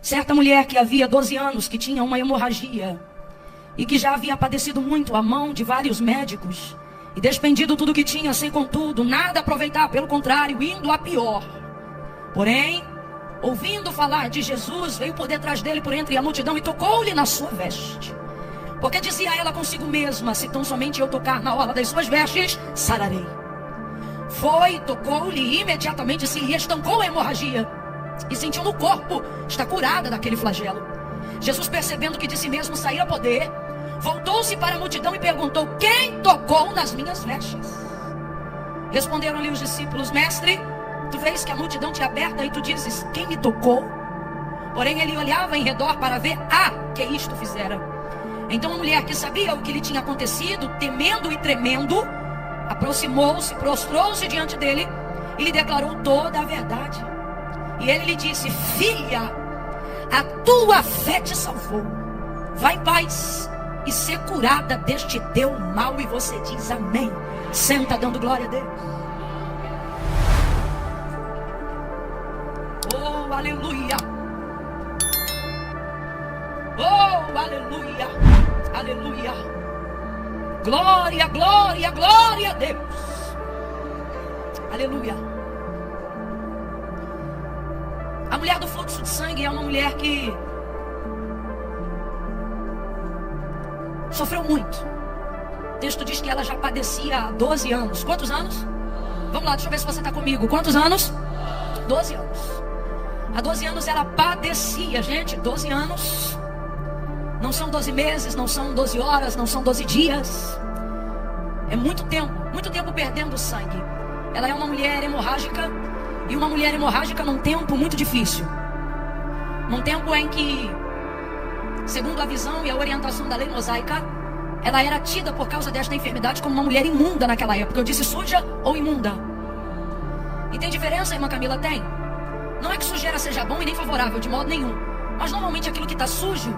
certa mulher que havia 12 anos, que tinha uma hemorragia e que já havia padecido muito a mão de vários médicos e despendido tudo que tinha, sem contudo nada aproveitar, pelo contrário, indo a pior. Porém, ouvindo falar de Jesus, veio por detrás dele, por entre a multidão, e tocou-lhe na sua veste. Porque dizia ela consigo mesma: se tão somente eu tocar na orla das suas vestes, sararei. Foi, tocou-lhe e imediatamente se lhe estancou a hemorragia, e sentiu no corpo está curada daquele flagelo. Jesus, percebendo que de si mesmo saíra poder, voltou-se para a multidão e perguntou: quem tocou nas minhas vestes? Responderam-lhe os discípulos: mestre, tu vês que a multidão te aperta e tu dizes: quem me tocou? Porém ele olhava em redor para ver que isto fizera. Então a mulher, que sabia o que lhe tinha acontecido, temendo e tremendo, aproximou-se, prostrou-se diante dele e lhe declarou toda a verdade. E ele lhe disse: filha, a tua fé te salvou. Vai em paz e ser curada deste teu mal. E você diz amém. Senta dando glória a Deus. Oh, aleluia. Oh, aleluia. Aleluia. Glória, glória, glória a Deus. Aleluia. A mulher do fluxo de sangue é uma mulher que sofreu muito. O texto diz que ela já padecia há 12 anos. Quantos anos? Vamos lá, deixa eu ver se você está comigo. Quantos anos? 12 anos. Há 12 anos ela padecia, gente. 12 anos. Não são 12 meses, não são 12 horas, não são 12 dias. É muito tempo perdendo sangue. Ela é uma mulher hemorrágica. E uma mulher hemorrágica num tempo muito difícil. Num tempo em que, segundo a visão e a orientação da lei mosaica, ela era tida por causa desta enfermidade como uma mulher imunda naquela época. Eu disse suja ou imunda. E tem diferença, irmã Camila? Tem. Não é que sujeira seja bom e nem favorável, de modo nenhum. Mas normalmente aquilo que está sujo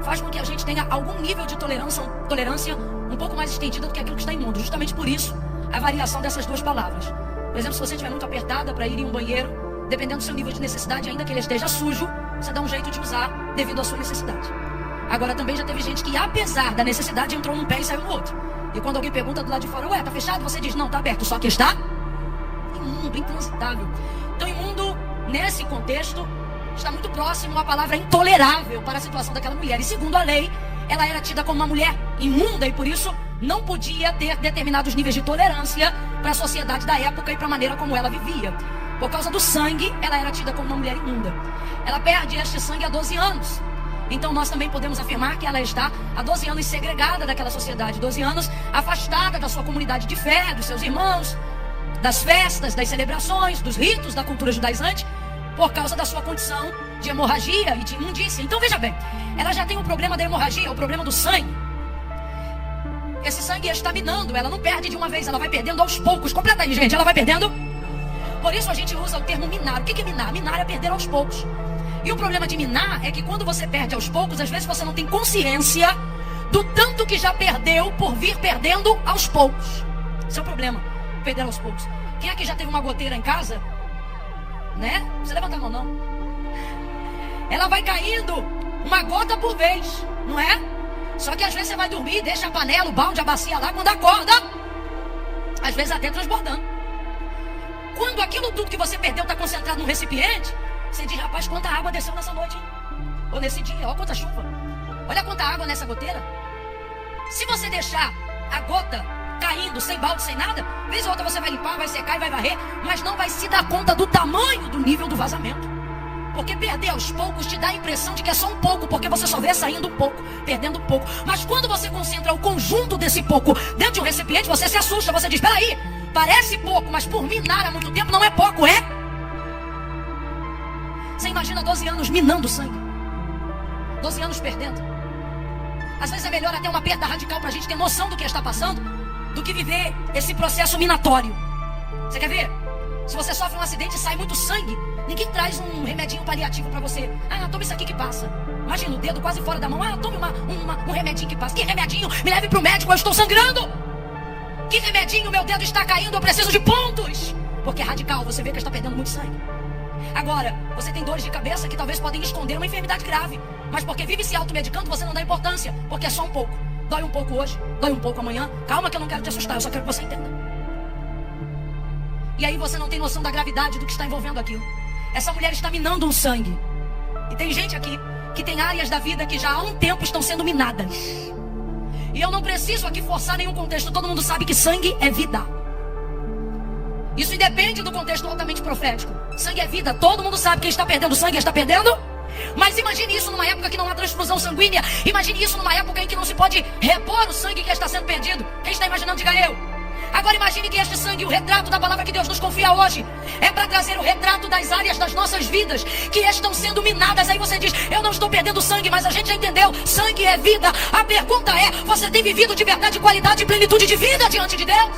faz com que a gente tenha algum nível de tolerância um pouco mais estendida do que aquilo que está imundo. Justamente por isso, a variação dessas duas palavras. Por exemplo, se você estiver muito apertada para ir em um banheiro, dependendo do seu nível de necessidade, ainda que ele esteja sujo, você dá um jeito de usar devido à sua necessidade. Agora, também já teve gente que, apesar da necessidade, entrou num pé e saiu no outro. E quando alguém pergunta do lado de fora: ué, tá fechado? Você diz: não, tá aberto, só que está imundo, intransitável. Então, imundo, nesse contexto, está muito próximo à palavra intolerável para a situação daquela mulher. E segundo a lei, ela era tida como uma mulher imunda e por isso não podia ter determinados níveis de tolerância para a sociedade da época e para a maneira como ela vivia. Por causa do sangue, ela era tida como uma mulher imunda. Ela perde este sangue há 12 anos. Então nós também podemos afirmar que ela está há 12 anos segregada daquela sociedade, 12 anos afastada da sua comunidade de fé, dos seus irmãos, das festas, das celebrações, dos ritos da cultura judaizante, por causa da sua condição de hemorragia e de imundícia. Então veja bem, ela já tem o problema da hemorragia, o problema do sangue. Esse sangue está minando, ela não perde de uma vez, ela vai perdendo aos poucos. Completa aí, gente, ela vai perdendo. Por isso a gente usa o termo minar. O que é minar? Minar é perder aos poucos. E o problema de minar é que quando você perde aos poucos, às vezes você não tem consciência do tanto que já perdeu por vir perdendo aos poucos. Esse é o problema, perder aos poucos. Quem aqui já teve uma goteira em casa? Né? Não precisa levantar a mão, não. Ela vai caindo uma gota por vez, não é? Só que às vezes você vai dormir, deixa a panela, o balde, a bacia lá, quando acorda, às vezes até transbordando. Quando aquilo tudo que você perdeu está concentrado num recipiente, você diz: rapaz, quanta água desceu nessa noite, hein? Ou nesse dia, olha quanta chuva. Olha quanta água nessa goteira. Se você deixar a gota caindo, sem balde, sem nada, vez ou outra você vai limpar, vai secar e vai varrer, mas não vai se dar conta do tamanho do nível do vazamento. Porque perder aos poucos te dá a impressão de que é só um pouco, porque você só vê saindo um pouco, perdendo um pouco. Mas quando você concentra o conjunto desse pouco dentro de um recipiente, você se assusta, você diz: peraí, parece pouco, mas por minar há muito tempo não é pouco, é? Você imagina 12 anos minando sangue, 12 anos perdendo. Às vezes é melhor até uma perda radical para a gente ter noção do que está passando, do que viver esse processo minatório. Você quer ver? Se você sofre um acidente e sai muito sangue, ninguém traz um remedinho paliativo para você. Ah, toma isso aqui que passa. Imagina o dedo quase fora da mão. Ah, tome um remedinho que passa. Que remedinho? Me leve para o médico, eu estou sangrando. Que remedinho? Meu dedo está caindo, eu preciso de pontos. Porque é radical, você vê que está perdendo muito sangue. Agora, você tem dores de cabeça que talvez podem esconder uma enfermidade grave, mas porque vive se automedicando, você não dá importância, porque é só um pouco. Dói um pouco hoje, dói um pouco amanhã. Calma que eu não quero te assustar, eu só quero que você entenda. E aí você não tem noção da gravidade do que está envolvendo aquilo. Essa mulher está minando um sangue. E tem gente aqui que tem áreas da vida que já há um tempo estão sendo minadas. E eu não preciso aqui forçar nenhum contexto. Todo mundo sabe que sangue é vida. Isso independe do contexto altamente profético. Sangue é vida. Todo mundo sabe que quem está perdendo sangue está perdendo. Mas imagine isso numa época que não há transfusão sanguínea. Imagine isso numa época em que não se pode repor o sangue que está sendo perdido. Quem está imaginando, diga eu. Agora imagine que este sangue, o retrato da palavra que Deus nos confia hoje, é para trazer o retrato das áreas das nossas vidas que estão sendo minadas. Aí você diz, eu não estou perdendo sangue, mas a gente já entendeu, sangue é vida. A pergunta é, você tem vivido de verdade, qualidade e plenitude de vida diante de Deus?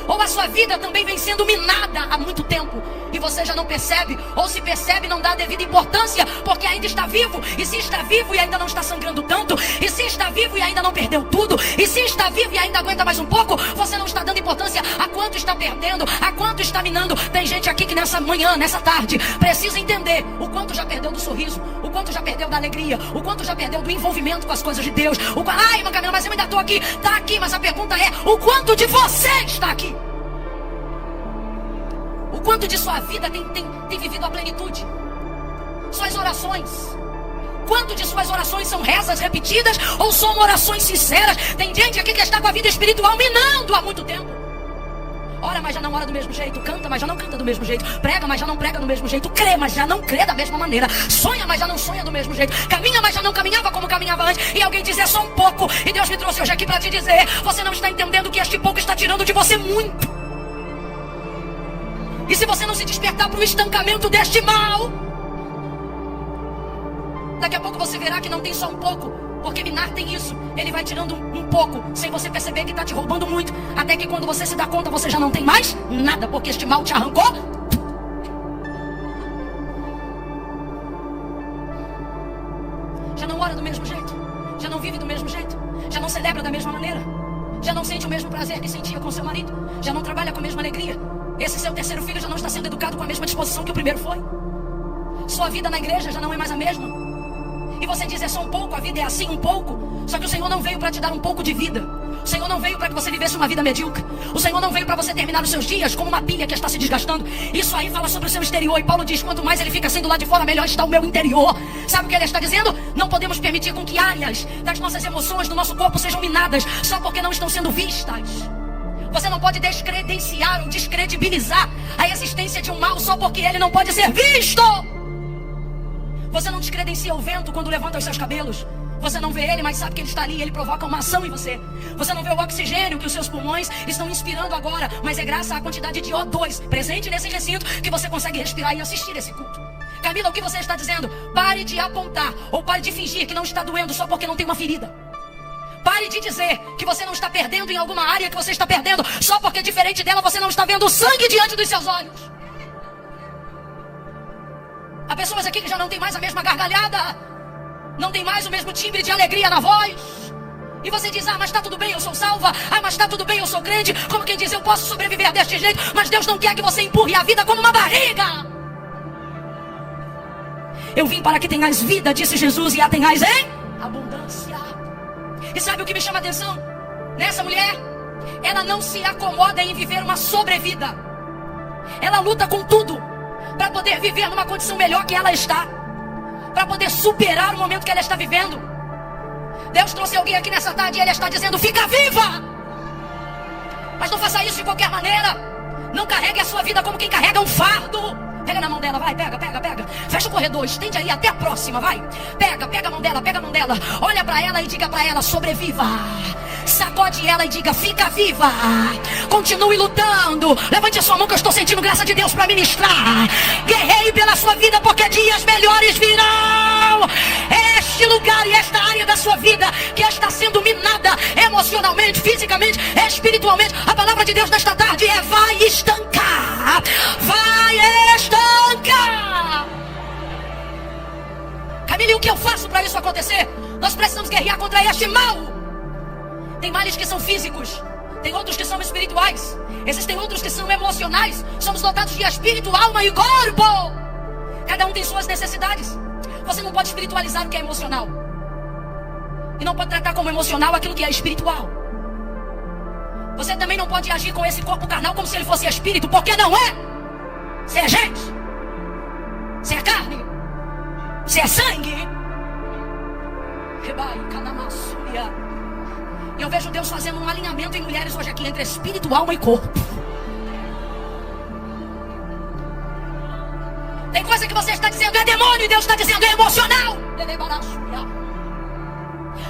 Ou a sua vida também vem sendo minada há muito tempo e você já não percebe, ou se percebe não dá a devida importância, porque ainda está vivo. E se está vivo e ainda não está sangrando tanto, e se está vivo e ainda não perdeu tudo, e se está vivo e ainda aguenta mais um pouco, você não está dando importância a quanto está perdendo, a quanto está minando. Tem gente aqui que nessa manhã, nessa tarde, precisa entender o quanto já perdeu do sorriso, o quanto já perdeu da alegria, o quanto já perdeu do envolvimento com as coisas de Deus. Ai, irmã Camila, mas eu ainda estou aqui. Está aqui, mas a pergunta é, o quanto de você está aqui? O quanto de sua vida tem vivido a plenitude? Suas orações. Quanto de suas orações são rezas repetidas ou são orações sinceras? Tem gente aqui que está com a vida espiritual minando há muito tempo. Ora, mas já não ora do mesmo jeito. Canta, mas já não canta do mesmo jeito. Prega, mas já não prega do mesmo jeito. Crê, mas já não crê da mesma maneira. Sonha, mas já não sonha do mesmo jeito. Caminha, mas já não caminhava como caminhava antes. E alguém diz, é só um pouco. E Deus me trouxe hoje aqui para te dizer, você não está entendendo que este pouco está tirando de você muito. E se você não se despertar para o estancamento deste mal, daqui a pouco você verá que não tem só um pouco. Porque minar tem isso. Ele vai tirando um pouco, sem você perceber que está te roubando muito. Até que quando você se dá conta, você já não tem mais nada, porque este mal te arrancou. Já não ora do mesmo jeito. Já não vive do mesmo jeito. Já não celebra da mesma maneira. Já não sente o mesmo prazer que sentia com seu marido. Já não trabalha com a mesma alegria. Esse seu terceiro filho já não está sendo educado com a mesma disposição que o primeiro foi. Sua vida na igreja já não é mais a mesma. E você diz, é só um pouco, a vida é assim, um pouco. Só que o Senhor não veio para te dar um pouco de vida. O Senhor não veio para que você vivesse uma vida medíocre. O Senhor não veio para você terminar os seus dias como uma pilha que está se desgastando. Isso aí fala sobre o seu exterior. E Paulo diz, quanto mais ele fica sendo lá de fora, melhor está o meu interior. Sabe o que ele está dizendo? Não podemos permitir com que áreas das nossas emoções, do nosso corpo sejam minadas só porque não estão sendo vistas. Você não pode descredenciar ou descredibilizar a existência de um mal só porque ele não pode ser visto. Você não descredencia o vento quando levanta os seus cabelos. Você não vê ele, mas sabe que ele está ali e ele provoca uma ação em você. Você não vê o oxigênio que os seus pulmões estão inspirando agora, mas é graças à quantidade de O2 presente nesse recinto que você consegue respirar e assistir esse culto. Camila, o que você está dizendo? Pare de apontar ou pare de fingir que não está doendo só porque não tem uma ferida. Pare de dizer que você não está perdendo em alguma área que você está perdendo só porque diferente dela você não está vendo o sangue diante dos seus olhos. Há pessoas aqui que já não tem mais a mesma gargalhada, não tem mais o mesmo timbre de alegria na voz. E você diz, mas está tudo bem, eu sou salva. Mas está tudo bem, eu sou crente. Como quem diz, eu posso sobreviver deste jeito. Mas Deus não quer que você empurre a vida como uma barriga. Eu vim para que tenhais vida, disse Jesus, e a tenhais em abundância. E sabe o que me chama a atenção? Nessa mulher, ela não se acomoda em viver uma sobrevida. Ela luta com tudo para poder viver numa condição melhor que ela está, para poder superar o momento que ela está vivendo. Deus trouxe alguém aqui nessa tarde e ele está dizendo, fica viva! Mas não faça isso de qualquer maneira. Não carregue a sua vida como quem carrega um fardo. Pega na mão dela, vai, pega. Fecha o corredor, estende aí até a próxima, vai. Pega a mão dela. Olha pra ela e diga pra ela, sobreviva. Sacode ela e diga, fica viva. Continue lutando. Levante a sua mão que eu estou sentindo graça de Deus pra ministrar. Guerreie pela sua vida porque dias melhores virão. Este lugar e esta área da sua vida que está sendo minada emocionalmente, fisicamente, espiritualmente. A palavra de Deus nesta tarde é, vai estancar. Vai estancar. Camila, e o que eu faço para isso acontecer? Nós precisamos guerrear contra este mal. Tem males que são físicos. Tem outros que são espirituais. Existem outros que são emocionais. Somos dotados de espírito, alma e corpo. Cada um tem suas necessidades. Você não pode espiritualizar o que é emocional. E não pode tratar como emocional aquilo que é espiritual. Você também não pode agir com esse corpo carnal como se ele fosse espírito, porque não é. Você é gente. Você é carne. Você é sangue. E eu vejo Deus fazendo um alinhamento em mulheres hoje aqui entre espírito, alma e corpo. Tem coisa que você está dizendo é demônio e Deus está dizendo é emocional.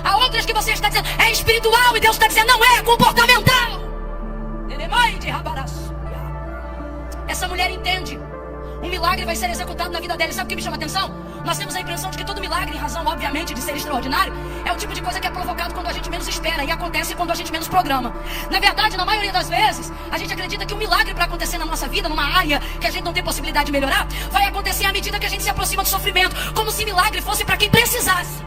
Há outras que você está dizendo é espiritual e Deus está dizendo não é comportamental. Essa mulher entende. Um milagre vai ser executado na vida dela. Sabe o que me chama a atenção? Nós temos a impressão de que todo milagre, em razão, obviamente, de ser extraordinário, é o tipo de coisa que é provocado quando a gente menos espera e acontece quando a gente menos programa. Na verdade, na maioria das vezes, a gente acredita que um milagre para acontecer na nossa vida, numa área que a gente não tem possibilidade de melhorar, vai acontecer à medida que a gente se aproxima do sofrimento, como se milagre fosse para quem precisasse.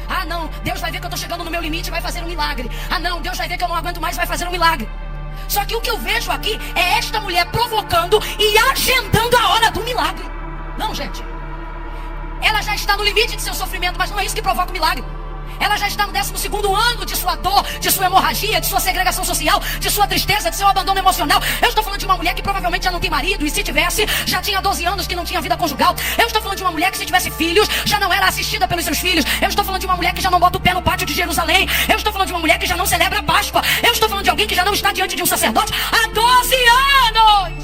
Ah, não, Deus vai ver que eu estou chegando no meu limite e vai fazer um milagre. Ah, não, Deus vai ver que eu não aguento mais e vai fazer um milagre. Só que o que eu vejo aqui é esta mulher provocando e agendando a hora do milagre. Não, gente. Ela já está no limite de seu sofrimento, mas não é isso que provoca o milagre. Ela já está no 12º ano de sua dor, de sua hemorragia, de sua segregação social, de sua tristeza, de seu abandono emocional. Eu estou falando de uma mulher que provavelmente já não tem marido, e se tivesse, já tinha 12 anos que não tinha vida conjugal. Eu estou falando de uma mulher que se tivesse filhos, já não era assistida pelos seus filhos. Eu estou falando de uma mulher que já não bota o pé no pátio de Jerusalém. Eu estou falando de uma mulher que já não celebra a Páscoa. Eu estou falando de alguém que já não está diante de um sacerdote há 12 anos.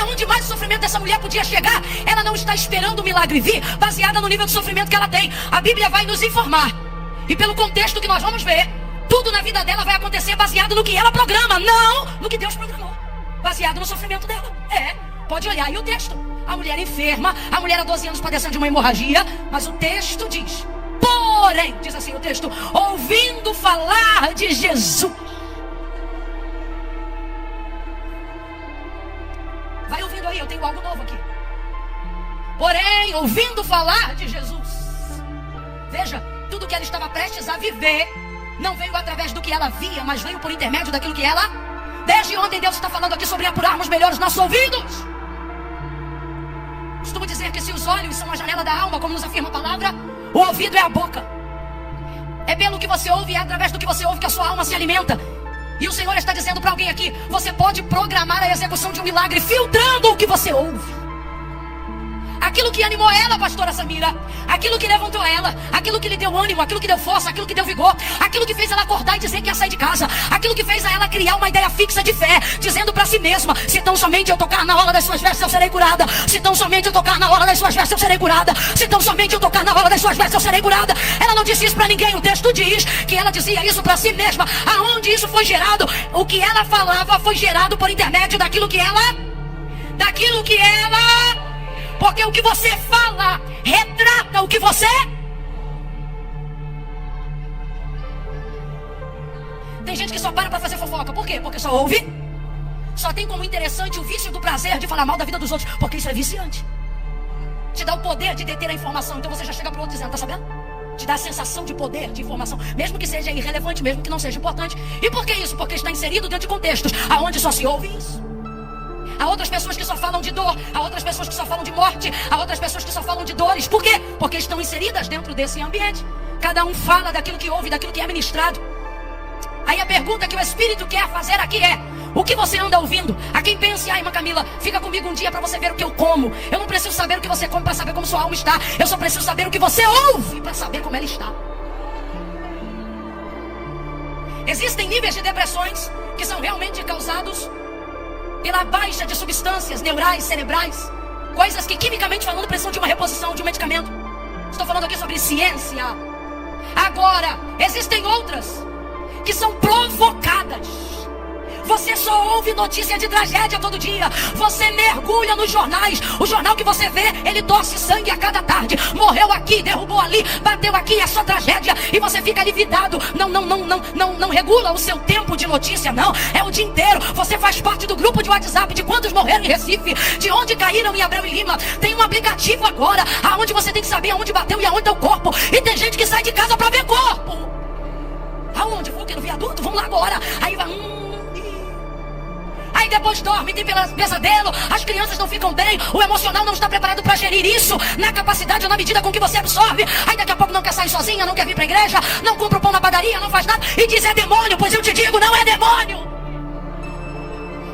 Aonde mais o sofrimento dessa mulher podia chegar, ela não está esperando o milagre vir, baseada no nível de sofrimento que ela tem. A Bíblia vai nos informar. E pelo contexto que nós vamos ver, tudo na vida dela vai acontecer baseado no que ela programa, não no que Deus programou. Baseado no sofrimento dela. Pode olhar aí o texto. A mulher enferma, a mulher há 12 anos padecendo de uma hemorragia, mas o texto diz, porém, diz assim o texto, ouvindo falar de Jesus. Vai ouvindo aí, eu tenho algo novo aqui. Porém, ouvindo falar de Jesus. Veja, tudo que ela estava prestes a viver não veio através do que ela via, mas veio por intermédio daquilo que ela... Desde ontem Deus está falando aqui sobre apurarmos melhor os nossos ouvidos. Costumo dizer que se os olhos são a janela da alma, como nos afirma a palavra, o ouvido é a boca. É pelo que você ouve, é através do que você ouve que a sua alma se alimenta. E o Senhor está dizendo para alguém aqui, você pode programar a execução de um milagre filtrando o que você ouve. Aquilo que animou ela, pastora Samira, aquilo que levantou ela, aquilo que lhe deu ânimo, aquilo que deu força, aquilo que deu vigor, aquilo que fez ela acordar e dizer que ia sair de casa, aquilo que fez a ela criar uma ideia fixa de fé, dizendo para si mesma, se tão somente eu tocar na hora das suas vestes eu serei curada, se tão somente eu tocar na hora das suas vestes eu serei curada, se tão somente eu tocar na hora das suas vestes eu serei curada. Ela não disse isso para ninguém, o texto diz que ela dizia isso para si mesma. Aonde isso foi gerado? O que ela falava foi gerado por intermédio daquilo que ela... Porque o que você fala retrata o que você... Tem gente que só para fazer fofoca. Por quê? Porque só ouve. Só tem como interessante o vício do prazer de falar mal da vida dos outros. Porque isso é viciante. Te dá o poder de deter a informação. Então você já chega pro outro dizendo, tá sabendo? Te dá a sensação de poder, de informação. Mesmo que seja irrelevante, mesmo que não seja importante. E por que isso? Porque está inserido dentro de contextos aonde só se ouve isso. Há outras pessoas que só falam de dor. Há outras pessoas que só falam de morte. Há outras pessoas que só falam de dores. Por quê? Porque estão inseridas dentro desse ambiente. Cada um fala daquilo que ouve, daquilo que é ministrado. Aí a pergunta que o Espírito quer fazer aqui é: o que você anda ouvindo? A quem pense, irmã Camila, fica comigo um dia para você ver o que eu como. Eu não preciso saber o que você come para saber como sua alma está. Eu só preciso saber o que você ouve para saber como ela está. Existem níveis de depressões que são realmente causados pela baixa de substâncias neurais, cerebrais, coisas que quimicamente falando precisam de uma reposição de um medicamento. Estou falando aqui sobre ciência. Agora, existem outras que são provocadas. Você só ouve notícia de tragédia todo dia. Você mergulha nos jornais. O jornal que você vê, ele torce sangue a cada tarde. Morreu aqui, derrubou ali, bateu aqui, é só tragédia. E você fica ali vidado. Não regula o seu tempo de notícia, não. É o dia inteiro. Você faz parte do grupo de WhatsApp de quantos morreram em Recife, de onde caíram em Abreu e Lima. Tem um aplicativo agora, aonde você tem que saber aonde bateu e aonde é o corpo. E tem gente que sai de casa pra ver corpo. Aonde? Vou que no viaduto? Vamos lá agora. Aí vai... Aí depois dorme, tem pesadelo, as crianças não ficam bem, o emocional não está preparado para gerir isso na capacidade ou na medida com que você absorve. Aí daqui a pouco não quer sair sozinha, não quer vir para a igreja, não compra o pão na padaria, não faz nada e diz é demônio. Pois eu te digo, não é demônio.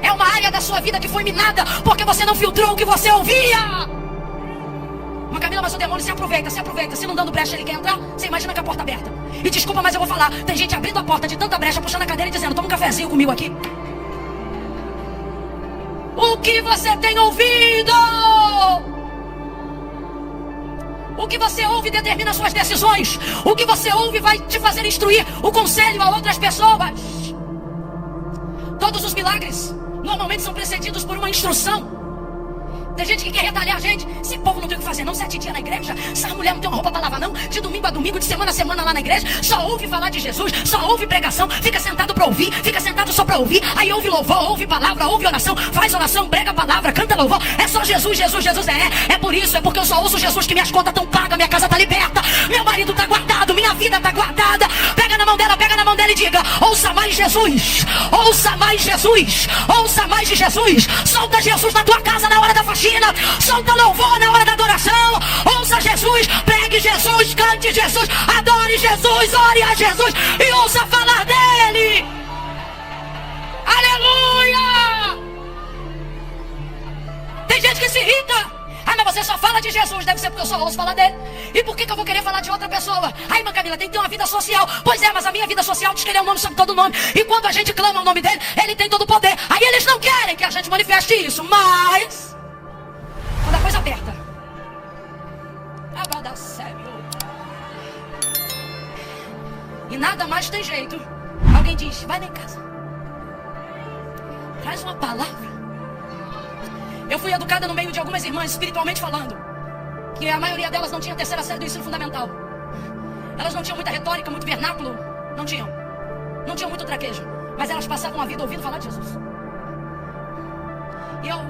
É uma área da sua vida que foi minada porque você não filtrou o que você ouvia. Mas Camila, mas o demônio se aproveita. Se não dando brecha ele quer entrar, você imagina com a porta aberta. E desculpa, mas eu vou falar, tem gente abrindo a porta de tanta brecha, puxando a cadeira e dizendo, toma um cafezinho comigo aqui. O que você tem ouvido? O que você ouve determina suas decisões. O que você ouve vai te fazer instruir o conselho a outras pessoas. Todos os milagres normalmente são precedidos por uma instrução. Tem gente que quer retalhar a gente. Esse povo não tem o que fazer não, 7 dias na igreja. Essa mulher não tem uma roupa para lavar não. De domingo a domingo, de semana a semana lá na igreja. Só ouve falar de Jesus, só ouve pregação. Fica sentado para ouvir, fica sentado só para ouvir. Aí ouve louvor, ouve palavra, ouve oração. Faz oração, prega palavra, canta louvor. É só Jesus, Jesus, Jesus. É por isso, é porque eu só ouço Jesus que minhas contas estão pagas, minha casa está liberta, meu marido está guardado, minha vida está guardada. Pega na mão dela e diga, ouça mais Jesus, ouça mais Jesus, ouça mais de Jesus. Solta Jesus na tua casa na hora da faxina. Solta louvor na hora da adoração. Ouça Jesus, pregue Jesus, cante Jesus, adore Jesus, ore a Jesus e ouça falar dele. Aleluia! Tem gente que se irrita. Ah, mas você só fala de Jesus. Deve ser porque eu só ouço falar dele. E por que eu vou querer falar de outra pessoa? Ai, irmã Camila, tem que ter uma vida social. Pois é, mas a minha vida social diz que ele é um nome sobre todo nome. E quando a gente clama o nome dele, ele tem todo o poder. Aí eles não querem que a gente manifeste isso. Mas quando a coisa aperta, vai dar sério. E nada mais tem jeito. Alguém diz, vai lá em casa, traz uma palavra. Eu fui educada no meio de algumas irmãs, espiritualmente falando, que a maioria delas não tinha a terceira série do ensino fundamental. Elas não tinham muita retórica, muito vernáculo. Não tinham muito traquejo. Mas elas passavam a vida ouvindo falar de Jesus. E eu,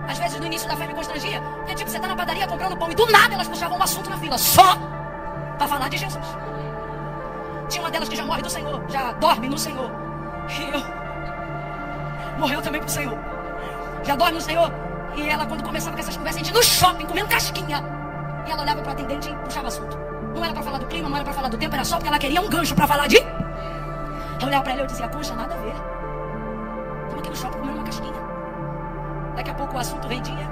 às vezes no início da fé me constrangia. Porque tipo, você está na padaria comprando pão e do nada elas puxavam um assunto na fila, só para falar de Jesus. Tinha uma delas que já morre do Senhor, já dorme no Senhor. E eu, morreu também pro Senhor. Já dorme no Senhor. E ela, quando começava com essas conversas, a gente no shopping, comendo casquinha. E ela olhava para o atendente e puxava assunto. Não era para falar do clima, não era para falar do tempo, era só porque ela queria um gancho para falar de... Eu olhava para ela e eu dizia, poxa, nada a ver. Estamos aqui no shopping comendo uma casquinha. Daqui a pouco o assunto rendia.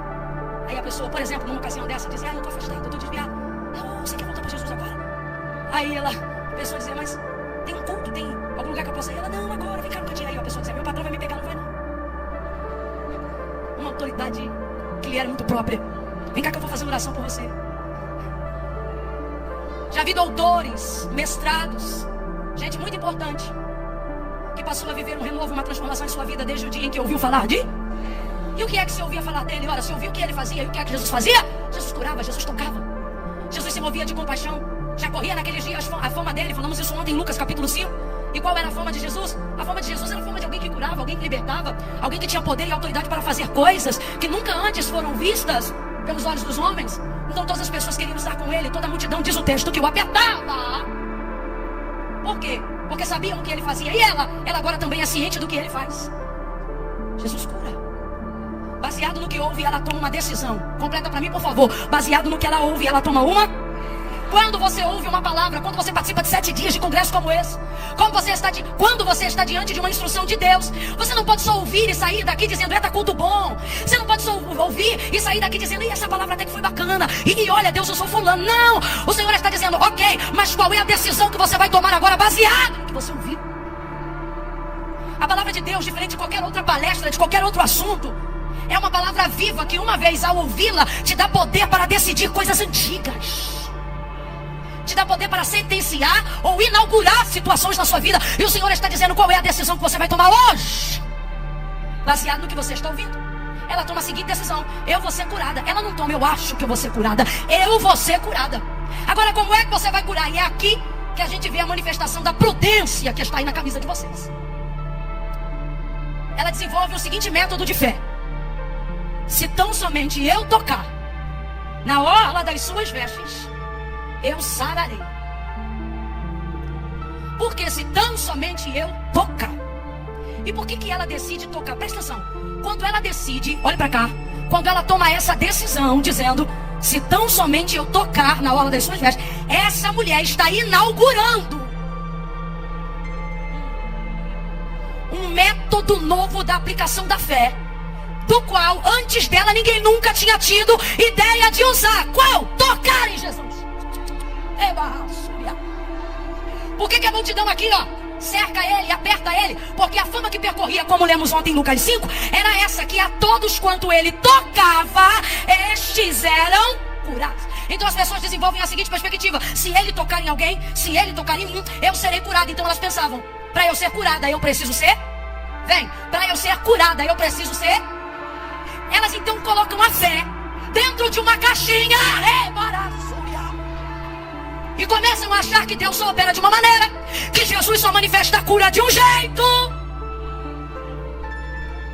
Aí a pessoa, por exemplo, numa ocasião dessa, dizia, eu estou afastado, eu estou desviado. Não, você quer voltar para Jesus agora? Aí a pessoa dizia, mas tem um culto, tem algum lugar que eu possa ir? Ela, não, agora, vem cá no cantinho. Aí a pessoa dizia, meu patrão vai me pegar, não vai não. Uma autoridade que lhe era muito própria. Vem cá que eu vou fazer uma oração por você. Já vi doutores, mestrados, gente muito importante, que passou a viver um renovo, uma transformação em sua vida desde o dia em que ouviu falar de... E o que é que você ouvia falar dele? Ora, você ouvia o que ele fazia e o que é que Jesus fazia? Jesus curava, Jesus tocava. Jesus se movia de compaixão. Já corria naqueles dias a fama dele. Falamos isso ontem em Lucas capítulo 5. E qual era a fama de Jesus? A fama de Jesus era a fama de alguém que curava, alguém que libertava, alguém que tinha poder e autoridade para fazer coisas que nunca antes foram vistas pelos olhos dos homens. Então todas as pessoas queriam estar com ele. Toda a multidão, diz o texto, que o apertava. Por quê? Porque sabiam o que ele fazia. E ela agora também é ciente do que ele faz. Jesus cura. Baseado no que ouve, ela toma uma decisão. Completa para mim, por favor. Baseado no que ela ouve, ela toma uma... Quando você ouve uma palavra, quando você participa de 7 dias de congresso como esse, quando você está diante de uma instrução de Deus, você não pode só ouvir e sair daqui dizendo, eita, culto bom. Você não pode só ouvir e sair daqui dizendo, essa palavra até que foi bacana. E olha, Deus, eu sou fulano. Não, o Senhor está dizendo, ok, mas qual é a decisão que você vai tomar agora baseado no que você ouviu? A palavra de Deus, diferente de qualquer outra palestra, de qualquer outro assunto, é uma palavra viva que uma vez ao ouvi-la, te dá poder para decidir coisas antigas. Te dá poder para sentenciar ou inaugurar situações na sua vida. E o Senhor está dizendo qual é a decisão que você vai tomar hoje. Baseado no que você está ouvindo. Ela toma a seguinte decisão: eu vou ser curada. Ela não toma, eu acho que eu vou ser curada. Eu vou ser curada. Agora, como é que você vai curar? E é aqui que a gente vê a manifestação da prudência que está aí na camisa de vocês. Ela desenvolve o seguinte método de fé: se tão somente eu tocar na orla das suas vestes, eu sararei. Porque se tão somente eu tocar. E por que ela decide tocar? Presta atenção. Quando ela decide, olha pra cá. Quando ela toma essa decisão, dizendo: se tão somente eu tocar na orla das suas vestes, essa mulher está inaugurando um método novo da aplicação da fé, do qual antes dela ninguém nunca tinha tido ideia de usar. Qual? Tocar em Jesus. Por que a multidão aqui, ó, cerca ele, aperta ele? Porque a fama que percorria, como lemos ontem em Lucas 5, era essa: que a todos quanto ele tocava, estes eram curados. Então as pessoas desenvolvem a seguinte perspectiva: se ele tocar em alguém, se ele tocar em mim, eu serei curado. Então elas pensavam: para eu ser curada, eu preciso ser? Para eu ser curada, eu preciso ser? Elas então colocam a fé dentro de uma caixinha e começam a achar que Deus só opera de uma maneira, que Jesus só manifesta a cura de um jeito.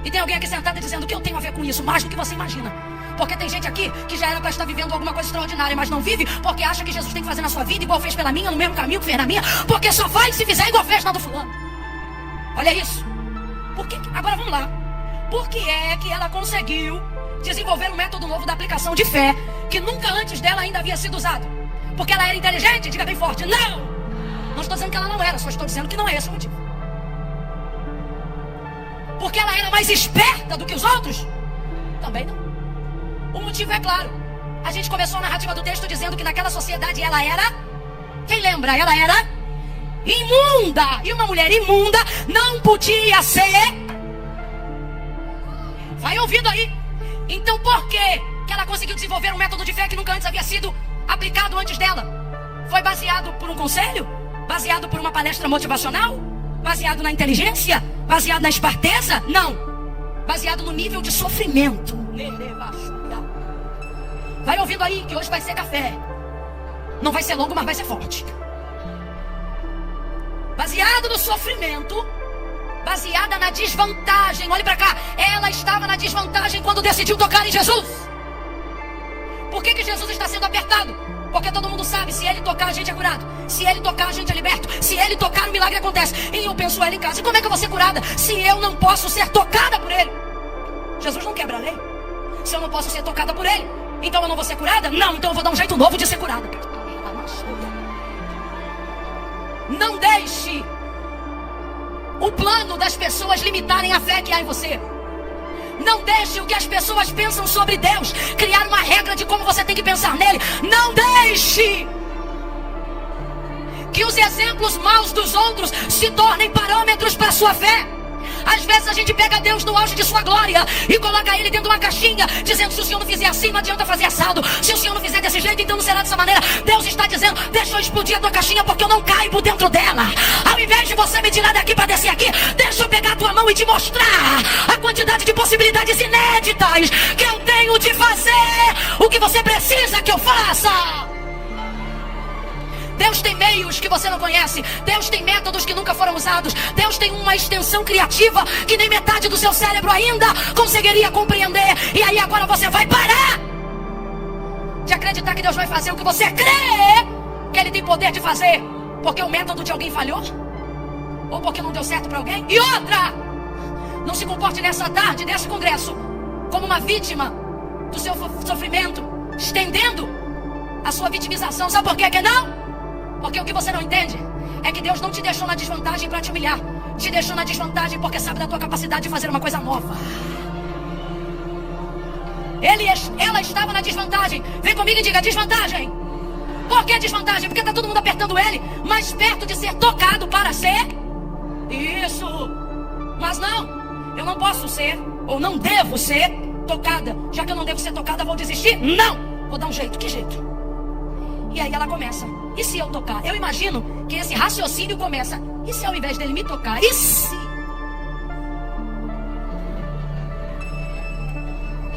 E tem alguém aqui sentado dizendo: que eu tenho a ver com isso? Mais do que você imagina. Porque tem gente aqui que já era para estar vivendo alguma coisa extraordinária, mas não vive, porque acha que Jesus tem que fazer na sua vida igual fez pela minha, no mesmo caminho que fez na minha, porque só vai se fizer igual fez na do fulano. Olha isso. Agora vamos lá. Por que é que ela conseguiu desenvolver um método novo da aplicação de fé, que nunca antes dela ainda havia sido usado? Porque ela era inteligente? Diga bem forte: não! Não estou dizendo que ela não era, só estou dizendo que não é esse o motivo. Porque ela era mais esperta do que os outros? Também não. O motivo é claro. A gente começou a narrativa do texto dizendo que naquela sociedade ela era... Quem lembra? Ela era imunda. E uma mulher imunda não podia ser... Vai ouvindo aí. Então por que ela conseguiu desenvolver um método de fé que nunca antes havia sido aplicado antes dela? Foi baseado por um conselho? Baseado por uma palestra motivacional? Baseado na inteligência? Baseado na esperteza? Não. Baseado no nível de sofrimento. Vai ouvindo aí que hoje vai ser café. Não vai ser longo, mas vai ser forte. Baseado no sofrimento, baseada na desvantagem. Olhe pra cá. Ela estava na desvantagem quando decidiu tocar em Jesus. Por que Jesus está sendo apertado? Porque todo mundo sabe: se ele tocar, a gente é curado. Se ele tocar, a gente é liberto. Se ele tocar, o milagre acontece. E eu penso ela em casa: e como é que eu vou ser curada se eu não posso ser tocada por ele? Jesus não quebra a lei. Se eu não posso ser tocada por ele, então eu não vou ser curada? Não, então eu vou dar um jeito novo de ser curada. Não deixe o plano das pessoas limitarem a fé que há em você. Não deixe o que as pessoas pensam sobre Deus criar uma regra de como você tem que pensar nele. Não deixe que os exemplos maus dos outros se tornem parâmetros para a sua fé. Às vezes a gente pega Deus no auge de sua glória e coloca ele dentro de uma caixinha, dizendo: se o Senhor não fizer assim, não adianta fazer assado. Se o Senhor não fizer desse jeito, então não será dessa maneira. Deus está dizendo: deixa eu explodir a tua caixinha, porque eu não caibo dentro dela. Ao invés de você me tirar daqui para descer aqui, deixa eu pegar a tua mão e te mostrar a quantidade de possibilidades inéditas que eu tenho de fazer o que você precisa que eu faça. Deus tem meios que você não conhece. Deus tem métodos que nunca foram usados. Deus tem uma extensão criativa que nem metade do seu cérebro ainda conseguiria compreender. E aí agora você vai parar de acreditar que Deus vai fazer o que você crê que Ele tem poder de fazer, porque o método de alguém falhou, ou porque não deu certo para alguém. E outra, não se comporte nessa tarde, nesse congresso, como uma vítima do seu sofrimento, estendendo a sua vitimização. Sabe por quê que não? Porque o que você não entende é que Deus não te deixou na desvantagem para te humilhar. Te deixou na desvantagem porque sabe da tua capacidade de fazer uma coisa nova. Ela estava na desvantagem. Vem comigo e diga: desvantagem. Por que desvantagem? Porque está todo mundo apertando ele, mais perto de ser tocado para ser isso. Mas não, eu não posso ser, ou não devo ser tocada. Já que eu não devo ser tocada, vou desistir? Não, vou dar um jeito. Que jeito? E aí ela começa: e se eu tocar? Eu imagino que esse raciocínio começa: e se ao invés dele me tocar? E se?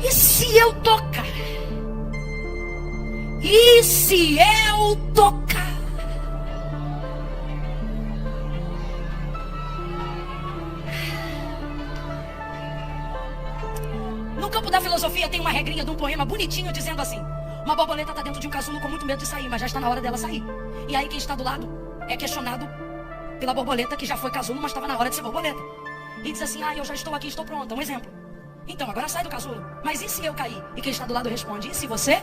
E se eu tocar? E se eu tocar? No campo da filosofia tem uma regrinha de um poema bonitinho dizendo assim: uma borboleta está dentro de um casulo com muito medo de sair, mas já está na hora dela sair. E aí quem está do lado é questionado pela borboleta que já foi casulo, mas estava na hora de ser borboleta. E diz assim, eu já estou aqui, estou pronta. Um exemplo. Então, agora sai do casulo. Mas e se eu cair? E quem está do lado responde, e se você?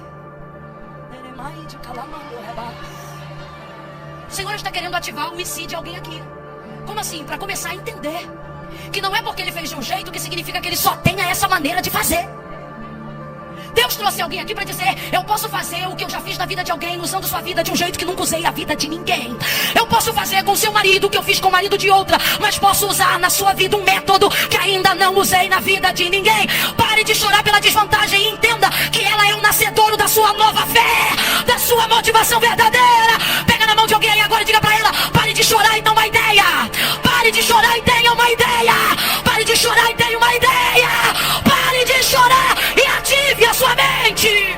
O Senhor está querendo ativar o e se de alguém aqui. Como assim? Para começar a entender que não é porque ele fez de um jeito que significa que ele só tenha essa maneira de fazer. Deus trouxe alguém aqui para dizer, eu posso fazer o que eu já fiz na vida de alguém, usando sua vida de um jeito que nunca usei a vida de ninguém. Eu posso fazer com seu marido o que eu fiz com o marido de outra, mas posso usar na sua vida um método que ainda não usei na vida de ninguém. Pare de chorar pela desvantagem e entenda que ela é o nascedouro da sua nova fé, da sua motivação verdadeira. Pega na mão de alguém agora e diga para ela, pare de chorar e tenha uma ideia. Pare de chorar e tenha uma ideia. Pare de chorar e tenha uma ideia. Pare de chorar e ative a sua mente.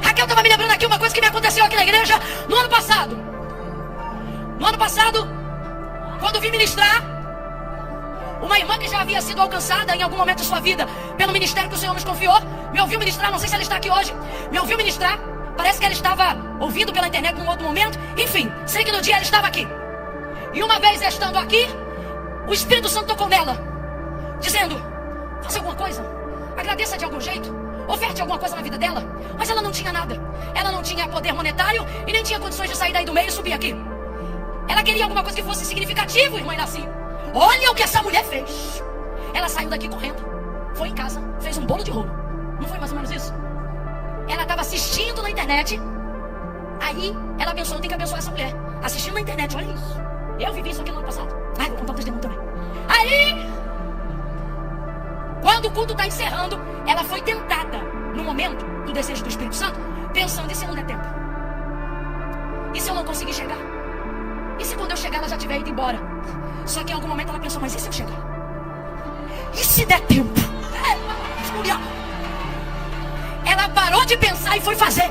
Raquel estava me lembrando aqui uma coisa que me aconteceu aqui na igreja no ano passado. No ano passado, quando vim ministrar, uma irmã que já havia sido alcançada em algum momento de sua vida pelo ministério que o Senhor nos confiou, me ouviu ministrar, não sei se ela está aqui hoje, me ouviu ministrar, parece que ela estava ouvindo pela internet num outro momento, enfim, sei que no dia ela estava aqui. E uma vez estando aqui, o Espírito Santo tocou nela, dizendo, faça alguma coisa, agradeça de algum jeito, oferte alguma coisa na vida dela. Mas ela não tinha nada, ela não tinha poder monetário e nem tinha condições de sair daí do meio e subir aqui. Ela queria alguma coisa que fosse significativo, irmã Iraci. Olha o que essa mulher fez. Ela saiu daqui correndo, foi em casa, fez um bolo de rolo. Não foi mais ou menos isso? Ela estava assistindo na internet. Aí ela pensou, eu tenho que abençoar essa mulher. Assistindo na internet, olha isso. Eu vivi isso aqui no ano passado. Vou contar um testemunho também. Aí, quando o culto está encerrando, ela foi tentada, no momento do desejo do Espírito Santo, pensando, e se não der tempo? E se eu não conseguir chegar? E se quando eu chegar ela já tiver ido embora? Só que em algum momento ela pensou, mas e se eu chegar? E se der tempo? Ela parou de pensar e foi fazer.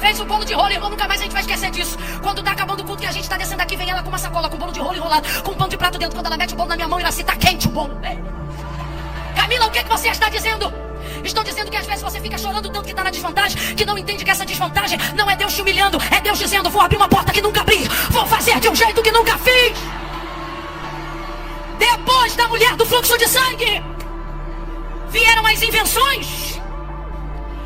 Fez o bolo de rolo, irmão, nunca mais a gente vai esquecer disso. Quando tá acabando o culto que a gente tá descendo aqui, vem ela com uma sacola, com bolo de rolo enrolado, com um pão de prato dentro. Quando ela mete o bolo na minha mão, Iraci, tá quente o bolo. Camila, o que você está dizendo? Estou dizendo que às vezes você fica chorando tanto que está na desvantagem, que não entende que essa desvantagem não é Deus te humilhando, é Deus dizendo, vou abrir uma porta que nunca abri, vou fazer de um jeito que nunca fiz. Depois da mulher do fluxo de sangue, vieram as invenções.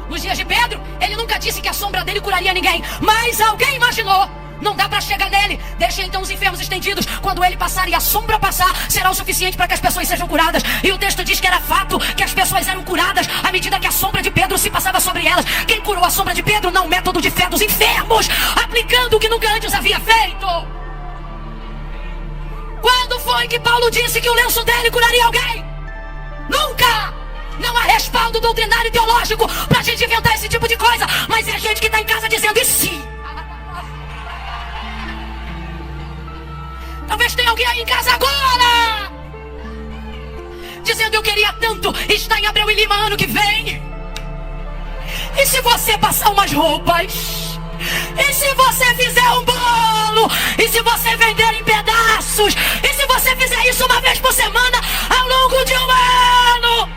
Nos dias de Pedro, ele nunca disse que a sombra dele curaria ninguém, mas alguém imaginou, não dá para chegar nele, deixa então os enfermos estendidos, quando ele passar e a sombra passar, será o suficiente para que as pessoas sejam curadas. E o texto diz que era fato que as pessoas eram curadas à medida que a sombra de Pedro se passava sobre elas. Quem curou a sombra de Pedro? Não o método de fé dos enfermos, aplicando o que nunca antes havia feito. Quando foi que Paulo disse que o lenço dele curaria alguém? Nunca! Não há respaldo doutrinário e teológico pra gente inventar esse tipo de coisa, mas é gente que tá em casa dizendo, e se? Talvez tenha alguém aí em casa agora dizendo, eu queria tanto estar em Abreu e Lima ano que vem. E se você passar umas roupas? E se você fizer um bolo? E se você vender em pedaços? E se você fizer isso uma vez por semana ao longo de um ano?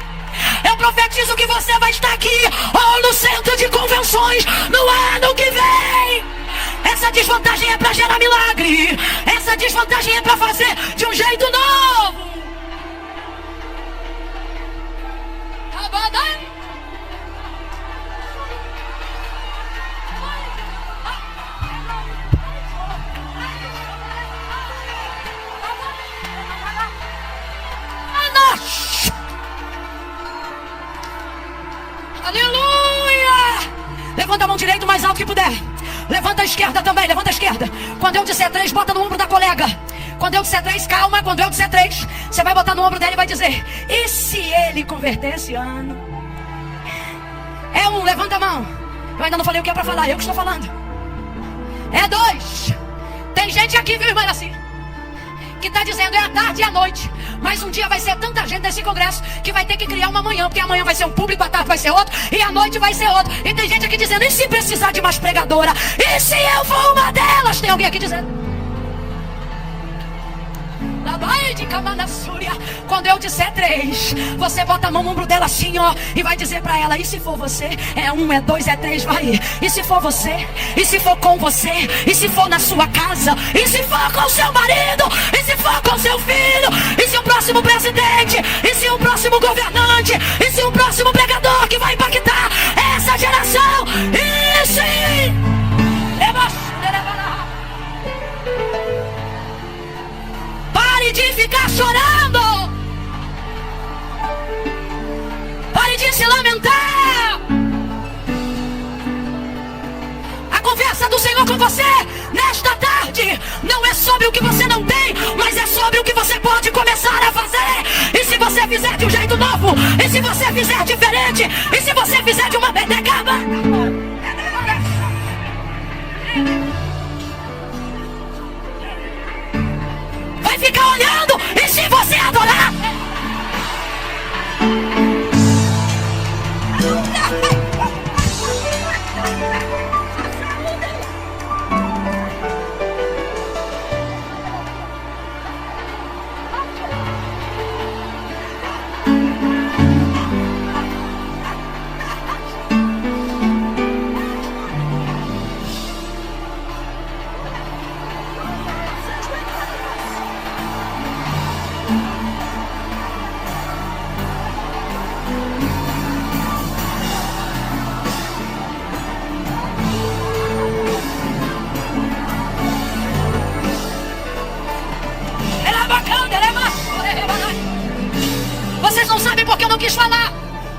Eu profetizo que você vai estar aqui ou no centro de convenções no ano que vem. Essa desvantagem é para gerar milagre. Essa desvantagem é para fazer de um jeito novo. Aleluia! Levanta a mão direita o mais alto que puder. Levanta a esquerda também, levanta a esquerda. Quando eu disser 3, bota no ombro da colega. Quando eu disser 3, calma. Quando eu disser 3, você vai botar no ombro dele e vai dizer, e se ele converter esse ano? É 1, levanta a mão. Eu ainda não falei o que é pra falar, eu que estou falando. É 2. Tem gente aqui, viu, irmã, assim, que está dizendo, é a tarde e a noite. Mas um dia vai ser tanta gente nesse congresso que vai ter que criar uma manhã, porque amanhã vai ser um público, a tarde vai ser outro e a noite vai ser outro. E tem gente aqui dizendo, e se precisar de mais pregadora? E se eu for uma delas? Tem alguém aqui dizendo? Quando eu disser 3, você bota a mão no ombro dela assim, ó, e vai dizer pra ela: e se for você? É 1, é 2, é 3, vai. E se for você? E se for com você? E se for na sua casa? E se for com seu marido? E se for com seu filho? E se o próximo presidente? E se o próximo governante? E se o próximo pregador que vai impactar essa geração? E se... Pare de ficar chorando. Pare de se lamentar. A conversa do Senhor com você nesta tarde não é sobre o que você não tem, mas é sobre o que você pode começar a fazer. E se você fizer de um jeito novo, e se você fizer diferente, e se você fizer de uma bedecaba, vai ficar olhando. E se você adorar, vocês não sabem porque eu não quis falar,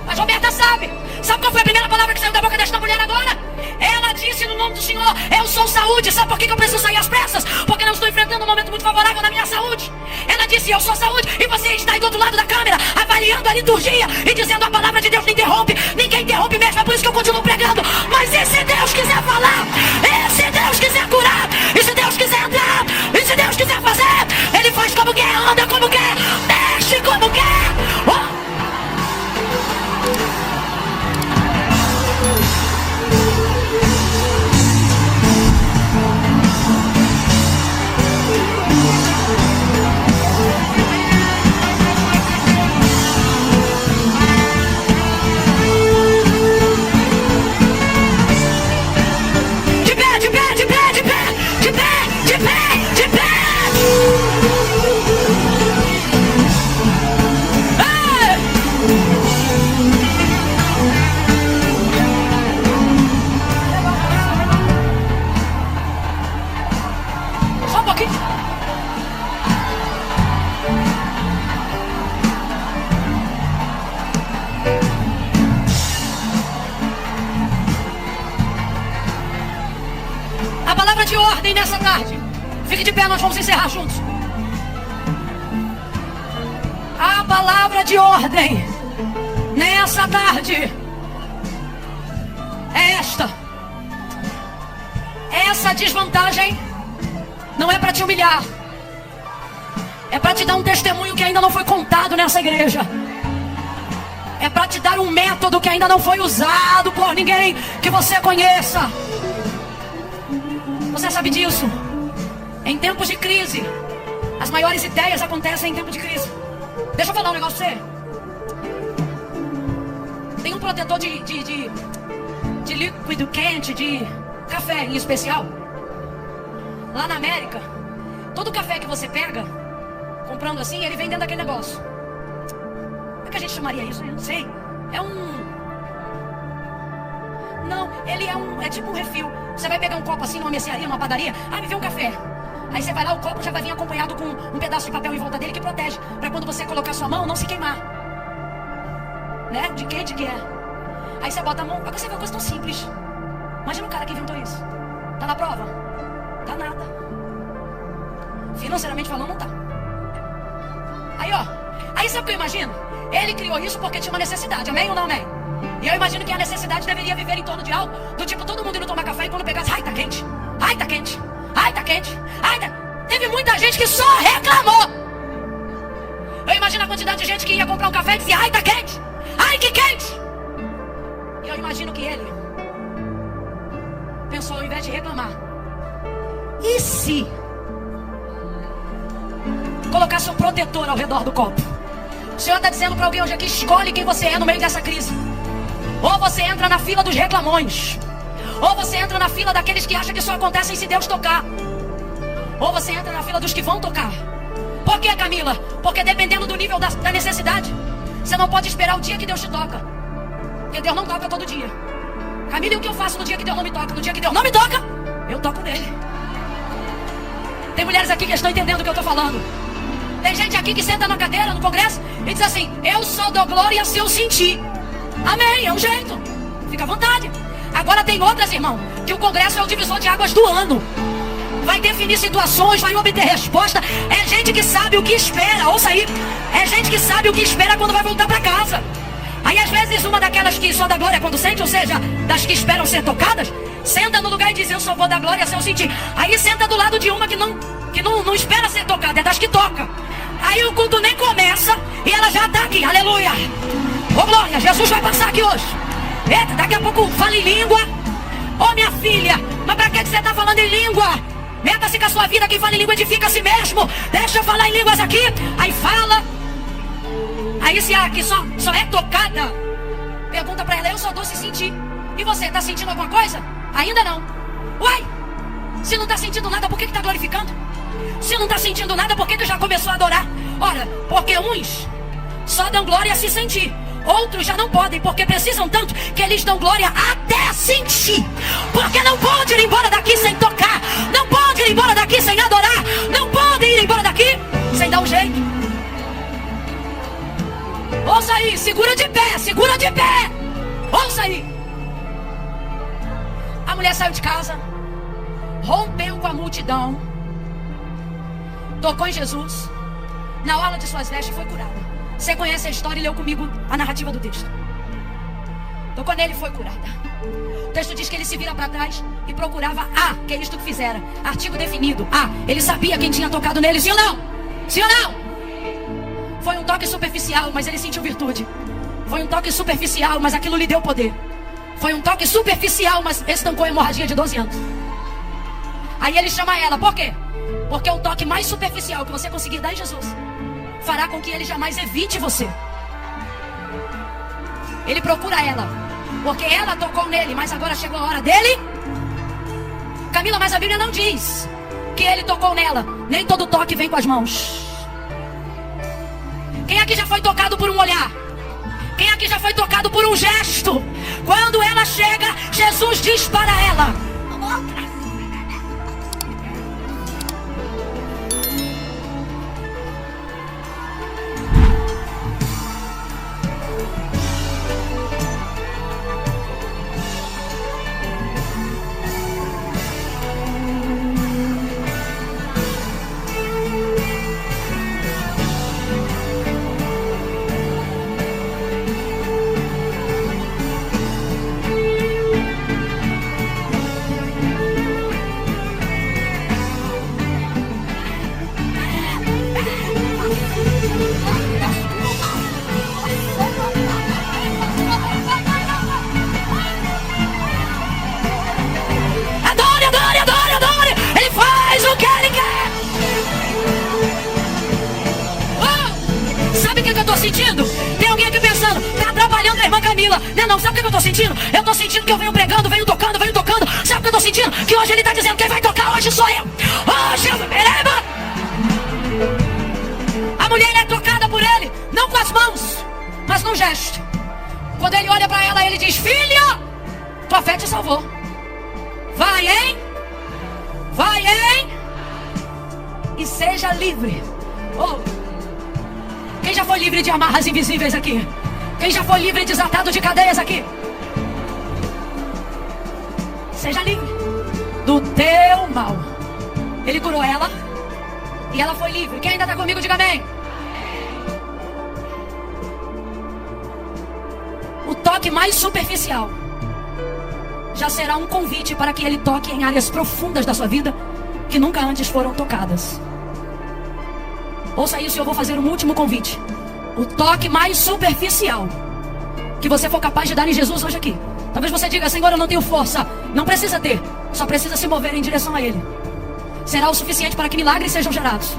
mas Roberta sabe. Sabe qual foi a primeira palavra que saiu da boca desta mulher agora? Ela disse no nome do Senhor: eu sou saúde. Sabe por que eu preciso sair às pressas? Porque não estou enfrentando um momento muito favorável na minha saúde. Ela disse: eu sou saúde. E você está aí do outro lado da câmera, avaliando a liturgia e dizendo: a palavra de Deus não interrompe. Ninguém interrompe mesmo, é por isso que eu continuo pregando. Mas e se Deus quiser falar? E se Deus quiser curar? E se Deus quiser entrar? E se Deus quiser fazer? Ele faz como quer, anda como quer, mexe como quer. Oh! A palavra de ordem nessa tarde. Fique de pé, nós vamos encerrar juntos. A palavra de ordem nessa tarde é esta. Essa desvantagem não é para te humilhar, é para te dar um testemunho que ainda não foi contado nessa igreja. É para te dar um método que ainda não foi usado por ninguém que você conheça. Você sabe disso? Em tempos de crise, as maiores ideias acontecem em tempo de crise. Deixa eu falar um negócio pra você. Tem um protetor de líquido quente, de café em especial. Lá na América, todo café que você pega, comprando assim, ele vem dentro daquele negócio. Como é que a gente chamaria isso? Eu não sei. Não, ele é tipo um refil. Você vai pegar um copo assim numa mercearia, numa padaria. Ah, me vê um café. Aí você vai lá, o copo já vai vir acompanhado com um pedaço de papel em volta dele que protege, para quando você colocar sua mão, não se queimar. Né? De quente que é. Aí você bota a mão. Agora você vê uma coisa tão simples. Imagina o cara que inventou isso. Tá na prova? Tá nada. Financeiramente falando, não tá. Aí, ó. Aí sabe o que eu imagino? Ele criou isso porque tinha uma necessidade. Amém ou não amém? E eu imagino que a necessidade deveria viver em torno de algo do tipo, todo mundo indo tomar café e quando pegasse: ai, tá quente. Ai, tá quente. Ai, tá quente. Ai, tá... Teve muita gente que só reclamou. Eu imagino a quantidade de gente que ia comprar um café e dizia: ai, tá quente. Ai, que quente. E eu imagino que ele pensou, ao invés de reclamar: e se colocar seu protetor ao redor do copo. O Senhor está dizendo para alguém hoje aqui: escolhe quem você é no meio dessa crise. Ou você entra na fila dos reclamões, ou você entra na fila daqueles que acham que só acontecem se Deus tocar, ou você entra na fila dos que vão tocar. Por que, Camila? Porque dependendo do nível da necessidade, você não pode esperar o dia que Deus te toca, porque Deus não toca todo dia. Camila, e o que eu faço no dia que Deus não me toca? No dia que Deus não me toca, eu toco nele. Tem mulheres aqui que estão entendendo o que eu estou falando. Tem gente aqui que senta na cadeira, no congresso, e diz assim: eu só dou glória se eu sentir. Amém, é um jeito. Fica à vontade. Agora tem outras, irmão, que o congresso é o divisor de águas do ano. Vai definir situações, vai obter resposta. É gente que sabe o que espera, ouça aí. É gente que sabe o que espera quando vai voltar para casa. Aí às vezes uma daquelas que só dá glória quando sente, ou seja, das que esperam ser tocadas, senta no lugar e diz: eu só vou dar glória se eu sentir. Aí senta do lado de uma que não espera ser tocada, é das que toca. Aí o culto nem começa e ela já está aqui, aleluia. Ô glória, Jesus vai passar aqui hoje. Eita, daqui a pouco fala em língua. Ô minha filha, mas pra que você está falando em língua? Meta-se com a sua vida, quem fala em língua edifica a si mesmo. Deixa eu falar em línguas aqui. Aí fala. Aí se a que só é tocada, pergunta pra ela: eu só dou se sentir. E você, tá sentindo alguma coisa? Ainda não. Uai, se não tá sentindo nada, por que tá glorificando? Se não tá sentindo nada, por que já começou a adorar? Ora, porque uns só dão glória a se sentir. Outros já não podem, porque precisam tanto que eles dão glória até sentir. Porque não pode ir embora daqui sem tocar. Não pode ir embora daqui sem adorar. Não pode ir embora daqui sem dar um jeito. Ouça aí, segura de pé, segura de pé. Ouça aí. A mulher saiu de casa, rompeu com a multidão, tocou em Jesus, na orla de suas vestes, foi curada. Você conhece a história e leu comigo a narrativa do texto. Tocou nele e foi curada. O texto diz que ele se vira para trás e procurava que é isto que fizera. Artigo definido, ele sabia quem tinha tocado nele, sim ou não? Sim ou não? Foi um toque superficial, mas ele sentiu virtude. Foi um toque superficial, mas aquilo lhe deu poder. Foi um toque superficial, mas estancou a hemorragia de 12 anos. Aí ele chama ela, por quê? Porque o toque mais superficial que você conseguir dar em Jesus fará com que ele jamais evite você. Ele procura ela, porque ela tocou nele, mas agora chegou a hora dele. Camila, mas a Bíblia não diz que ele tocou nela. Nem todo toque vem com as mãos. Quem aqui já foi tocado por um olhar? Quem aqui já foi tocado por um gesto? Quando ela chega, Jesus diz para ela: sentindo? Tem alguém aqui pensando: tá atrapalhando a irmã Camila. Não, sabe o que eu tô sentindo? Eu tô sentindo que eu venho pregando, venho tocando. Sabe o que eu tô sentindo? Que hoje ele tá dizendo: quem vai tocar hoje sou eu. Hoje eu veremos. A mulher é tocada por ele, não com as mãos, mas num gesto. Quando ele olha pra ela, ele diz: filha, tua fé te salvou. Vai, hein? E seja livre. Quem já foi livre de amarras invisíveis aqui? Quem já foi livre e desatado de cadeias aqui? Seja livre do teu mal. Ele curou ela e ela foi livre. Quem ainda está comigo, diga amém. O toque mais superficial já será um convite para que ele toque em áreas profundas da sua vida que nunca antes foram tocadas. Ouça isso e eu vou fazer um último convite. O toque mais superficial que você for capaz de dar em Jesus hoje aqui. Talvez você diga: Senhor, eu não tenho força. Não precisa ter, só precisa se mover em direção a Ele. Será o suficiente para que milagres sejam gerados.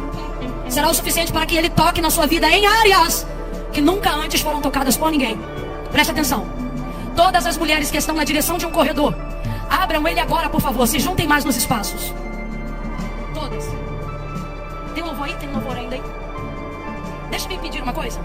será o suficiente para que Ele toque na sua vida em áreas que nunca antes foram tocadas por ninguém. Preste atenção. Todas as mulheres que estão na direção de um corredor, abram ele agora, por favor. Se juntem mais nos espaços. Todas. Tem louvor aí? Tem louvor ainda aí? Deixa eu me pedir uma coisa.